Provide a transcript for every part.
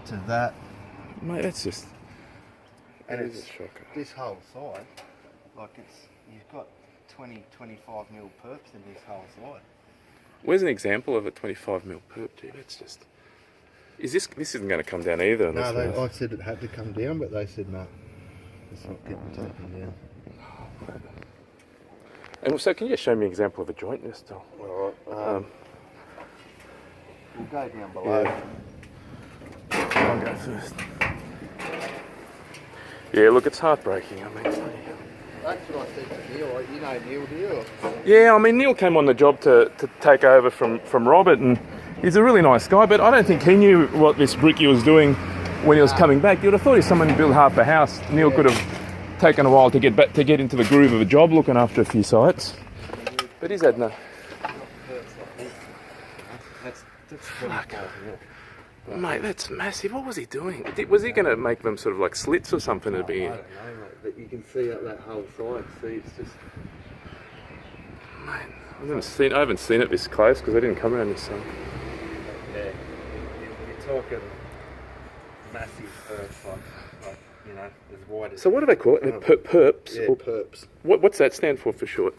to that. Mate, that's just... And It is it's a shocker. this whole side, like you've got 20, 25 mil perps in this whole side. Where's an example of a 25 mil perp, dude? That's just... This isn't going to come down either. No, I said it had to come down, but they said no, it's not getting taken down. And so, can you just show me an example of a joint in this style? Alright, we'll go down below. Yeah. I'll go first. Yeah, look, it's heartbreaking. I mean, That's what I said to Neil. You know Neil, do you? yeah, I mean, Neil came on the job to take over from Robert, and he's a really nice guy, but I don't think he knew what this bricky was doing when he was coming back. You'd have thought if someone built half a house, Neil could have taken a while to get into the groove of a job looking after a few sites. But he's had no... That's 25 mil. Mate, that's massive. What was he doing? Was he going to make them sort of like slits or something at the I beginning? don't know, mate, but you can see up that whole side. See, it's just... Mate, I haven't seen it this close because I didn't come around this side. Yeah, you're talking massive perps, like, you know, as wide as... So what do they call it? Perps? Yeah, Or- perps. What's that stand for short?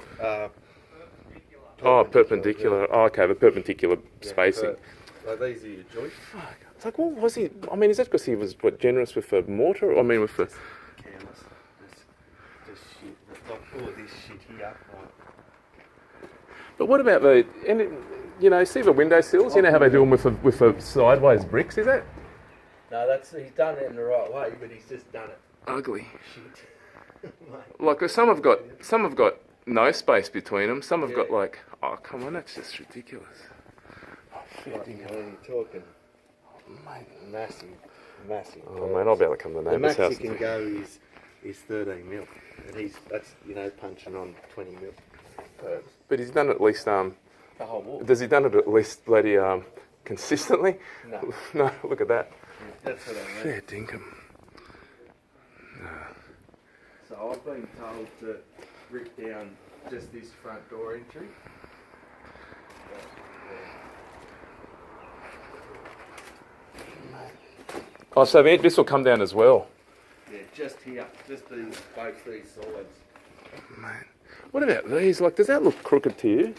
Perpendicular. Yeah. Oh, okay, the perpendicular Yeah, spacing. like these are your joints. Fuck. It's like, what was he? I mean, is that because he was generous with the mortar? I mean, with the... Careless. This shit. Like all of this shit here. Like, But what about see the windowsills? You know how they do them with the sideways bricks? Is that no, he's done it in the right way, but he's just done it. ugly? Shit. Like some have got no space between them. Some have got like, oh come on, that's just ridiculous. Oh, fair Like, dinkum. you're talking Mate. massive. Oh mate, I'll be able to come to the The neighbour's max house. you can go is 13 mil, and that's punching on 20 mil. Perps. But he's done it at least. The whole wall. Does he done it at least bloody consistently? No. No. Look at that. That's what I mean. Fair dinkum. So I've been told to rip down just this front door entry. Oh, so this will come down as well. Yeah, just here, just both these sides. Man, what about these? Like, does that look crooked to you?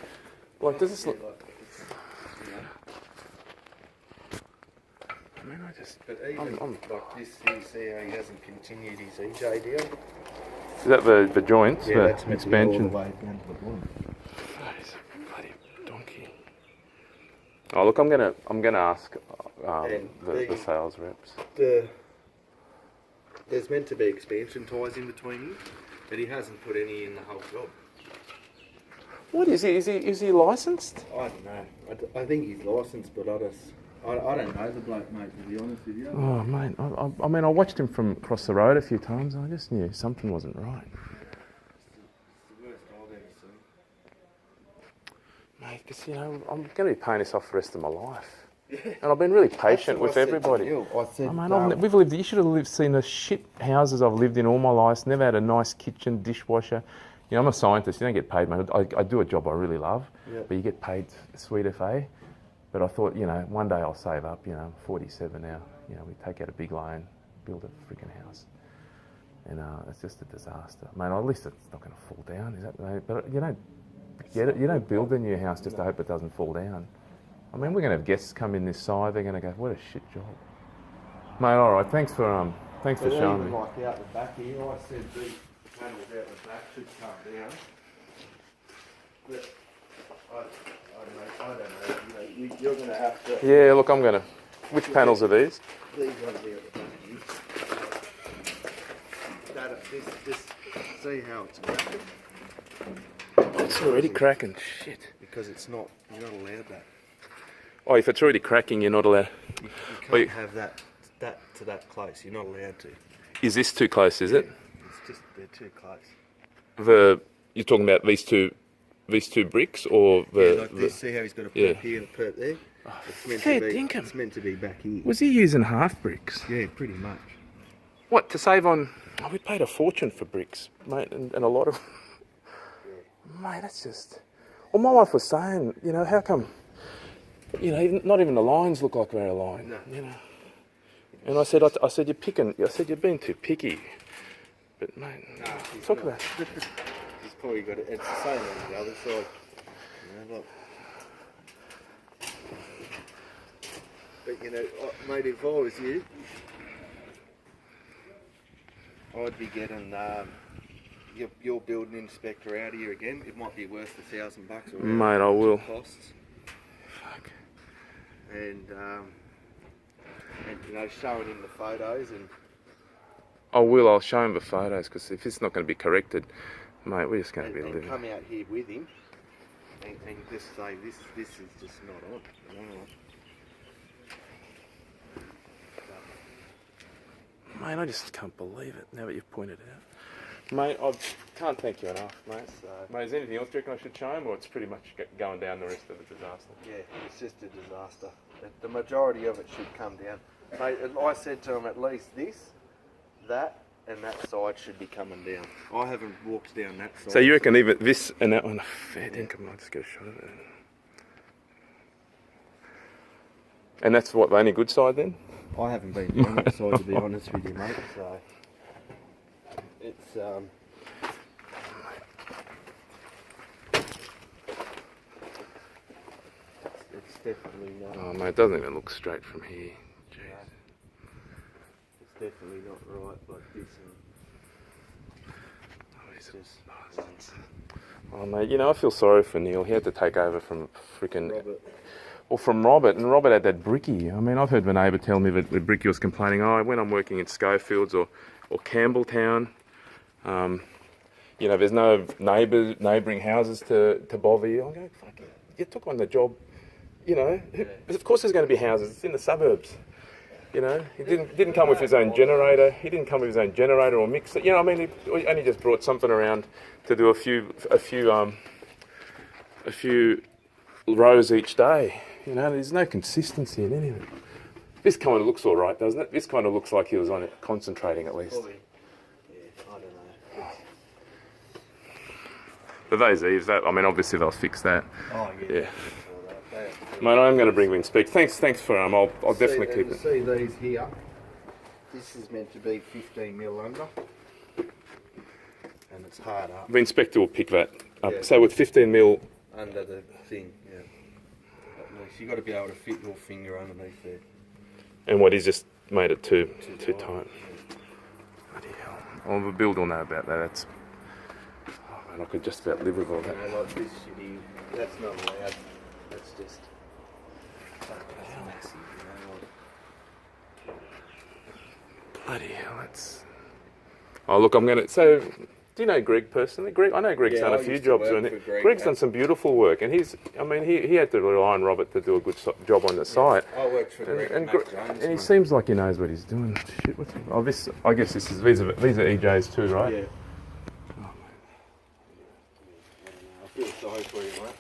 Like, does this look? I mean, I just. But even like this, you see how he hasn't continued his EJ deal? Is that the joints? Yeah, the that's meant to be all expansion. the way down to the bottom. Oh, he's a bloody donkey. Oh, look, I'm gonna ask the sales reps. There's meant to be expansion ties in between you, but he hasn't put any in the whole job. What is he? Is he licensed? I don't know. I think he's licensed, but I don't know the bloke, mate, to be honest with you. Oh, mate. I mean, I watched him from across the road a few times, and I just knew something wasn't right. It's the worst I've ever seen. Mate, because, I'm going to be paying this off the rest of my life. And I've been really patient with everybody. I said, You should have seen the shit houses I've lived in all my life. Never had a nice kitchen, dishwasher. I'm a scientist. You don't get paid, mate. I do a job I really love, but you get paid sweet FA. But I thought, one day I'll save up. I'm 47 now. We take out a big loan, build a freaking house, and it's just a disaster, mate. At least it's not going to fall down, is that? Mate? But you don't get it. You don't build a new house just to hope it doesn't fall down. I mean, we're going to have guests come in this side. They're going to go, "What a shit job, mate." All right, thanks for showing me. Like out the back here, I said these panels out the back should come down. But I don't know. You're going to have to. Yeah, look, I'm going to. Which panels are these? These ones out the back here. This, see how it's cracking? It's already cracking. Shit. Because you're not allowed that. Oh, if it's already cracking, you're not allowed. You can't have that to that close. You're not allowed to. Is this too close? Is it? It's just they're too close. You're talking about these two bricks, or this. See how he's got a perp here and a perp there. It's meant to be back here. Was he using half bricks? Yeah, pretty much. What, to save on? Oh, we paid a fortune for bricks, mate, and a lot of. Mate, that's just. Well, my wife was saying, how come? Not even the lines look like they're aligned. No. And I said, you're picking. I said, you're being too picky. But mate, talk about it. He's probably got it. It's the same on the other side. You know, look. But you know, mate, if I was you, I'd be getting your building inspector out here again. It might be worth $1,000 or mate, I will. Costs. Fuck. And you know, showing him the photos and. I will. I'll show him the photos because if it's not going to be corrected, mate, we're just going to be and living. Come out here with him and just say this is just not on. You know? Mate, I just can't believe it now that you've pointed it out. Mate, I can't thank you enough, mate. So, Mate, is there anything else you reckon I should show him, or it's pretty much going down the rest of the disaster? yeah, it's just a disaster. The majority of it should come down. Mate, I said to him at least this, that, and that side should be coming down. I haven't walked down that side. So you reckon even this and that one, fair dinkum, I'll just get a shot of it. And that's what, the only good side then? I haven't been down that side to be honest with you, mate. So it's it's definitely not. Oh mate, it doesn't even look straight from here. Jeez. It's definitely not right like this. Oh, he's a bastard. Oh mate, you know, I feel sorry for Neil. He had to take over from freaking... Robert. Or from Robert, and Robert had that bricky. I mean, I've heard my neighbour tell me that the bricky was complaining, when I'm working in Schofields or Campbelltown, you know, there's no neighbouring houses to bother you. I go, fuck it, you took on the job, you know. Yeah. Of course there's going to be houses, it's in the suburbs. You know, he didn't come with his own generator. He didn't come with his own generator or mixer. You know, I mean, he only just brought something around to do a few rows each day. You know, there's no consistency in any of it. This kind of looks all right, doesn't it? This kind of looks like he was on it, concentrating at least. Probably. Yeah, I don't know. But those eaves, I mean, obviously they'll fix that. Oh Yeah. Mate, I'm going to bring Wing Speak. Thanks for I'll definitely keep it. See these here. This is meant to be 15 mil under, and it's hard up The inspector will pick that up. Yeah. So with 15 mil, under the thing. Yeah. At least you got to be able to fit your finger underneath there. and what he's just made it too tight. Yeah. Bloody hell. Well, the build will know about that. That's... Oh, man, I could just about live with all that. You know, like this shitty. That's not allowed. That's just. That's massive. You know, like, Bloody hell, that's... Oh, look, I'm going to... So, do you know Greg personally? Greg, I know Greg's Yeah, done I a few used to jobs. work And for Greg, Greg's yeah. done some beautiful work. And he's... I mean, he had to rely on Robert to do a good job on the site. I worked for Greg and Matt Jones. And he mate. seems like he knows what he's doing. Shit, what's... Oh, this... I guess these are EJs too, right? Yeah. I feel sorry for you, mate.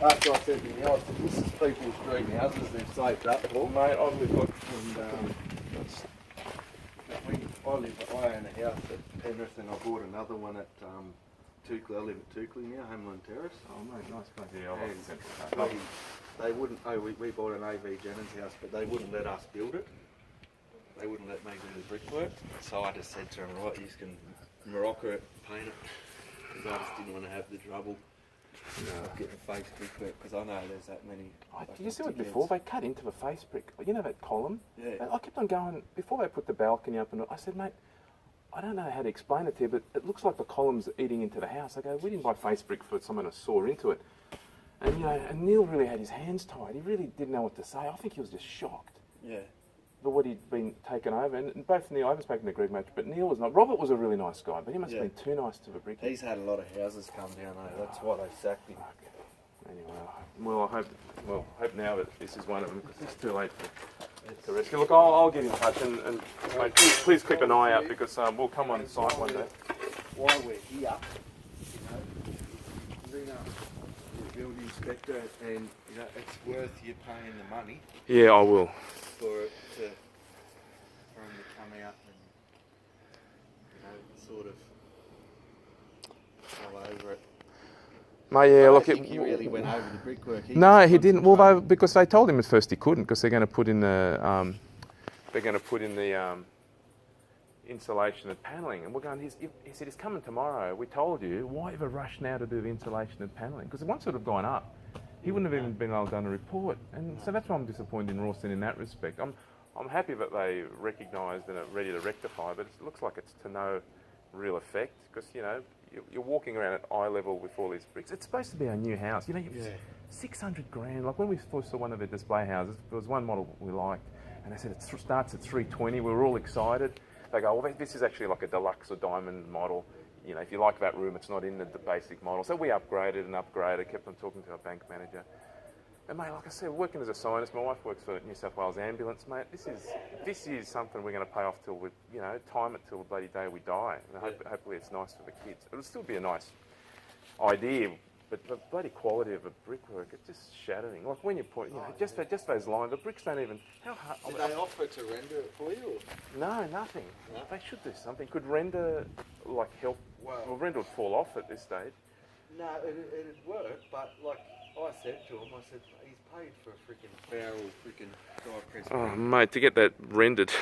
After I said to you, I said, this is people's dream houses they've saved up for. Mate, I've lived like... And I own a house at Penrith and I bought another one at Tukley. I live at Tukley now, Homeland Terrace. Oh, mate, nice place. Yeah, I like And Central. they wouldn't, we bought an AV Jennings house, but they wouldn't let us build it. They wouldn't let me do the brickwork. So I just said to them, right, you can Morocco it, paint it. Because I just didn't want to have the trouble of getting face brickwork, because I know there's that many. Did you see it before? They cut into the face brick. You know that column? Yeah. And I kept on going, before they put the balcony up, and I said, mate, I don't know how to explain it to you, but it looks like the column's eating into the house. I go, we didn't buy face brick for someone to saw into it. And, you know, and Neil really had his hands tied. He really didn't know what to say. I think he was just shocked. Yeah. But what he'd been taken over, and both Neil, I haven't spoken to Greg much, but Neil was not. Robert was a really nice guy, but he must have been too nice to the brick. He's had a lot of houses come down there. That's why they sacked him. Anyway, I hope now that this is one of them, because it's too late to rescue. Look, I'll get in touch, and mate, please keep an eye out, because we'll come on site one day. While we're here, you know, ring up the building inspector, and you know it's worth you paying the money Yeah, I will. for him to come out and sort of go over it. Mate, yeah, I look, think he really went over the brickwork. No, he didn't. Well, because they told him at first he couldn't, because they're going to put in the they're going to put in the insulation and panelling. And we're going, he said, he's coming tomorrow. We told you, why have a rush now to do the insulation and panelling? Because once it would have gone up, he wouldn't have even been able to done a report. And so that's why I'm disappointed in Rawson in that respect. I'm happy that they recognised and are ready to rectify, but it looks like it's to no real effect because, you know, you're walking around at eye level with all these bricks. It's supposed to be our new house. You know, 600 grand. Like when we first saw one of the display houses, there was one model we liked, and they said it starts at 320. We were all excited. They go, well, this is actually like a deluxe or diamond model. You know, if you like that room, it's not in the basic model. So we upgraded and upgraded, kept on talking to our bank manager. And mate, like I said, working as a scientist, my wife works for New South Wales Ambulance, mate. This is something we're going to pay off till we, you know, time it till the bloody day we die. And hopefully it's nice for the kids. It'll still be a nice idea, but the bloody quality of the brickwork, it's just shattering. Like when you put, you know, just those lines, the bricks don't even. How hard? Did they offer to render it for you? Or? No, nothing. No? They should do something. Could render, like, help. Well, render would fall off at this stage. No, it'd work, but like I said to him, I said, he's paid for a freaking barrel, freaking die-pressed. Oh, mate, to get that rendered,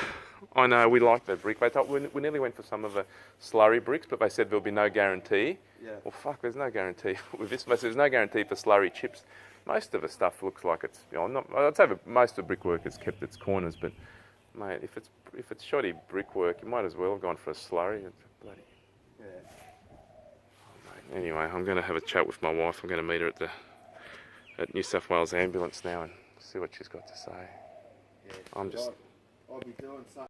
I know, we like that brick. They thought we nearly went for some of the slurry bricks, but they said there'll be no guarantee. Yeah. Well, fuck, there's no guarantee with this. There's no guarantee for slurry chips. Most of the stuff looks like it's, you know, I'd say most of the brickwork has kept its corners, but mate, if it's shoddy brickwork, you might as well have gone for a slurry. It's bloody. Yeah. Oh, mate. Anyway, I'm going to have a chat with my wife. I'm going to meet her at New South Wales Ambulance now and see what she's got to say. Yeah. I'm just. I'll be doing something.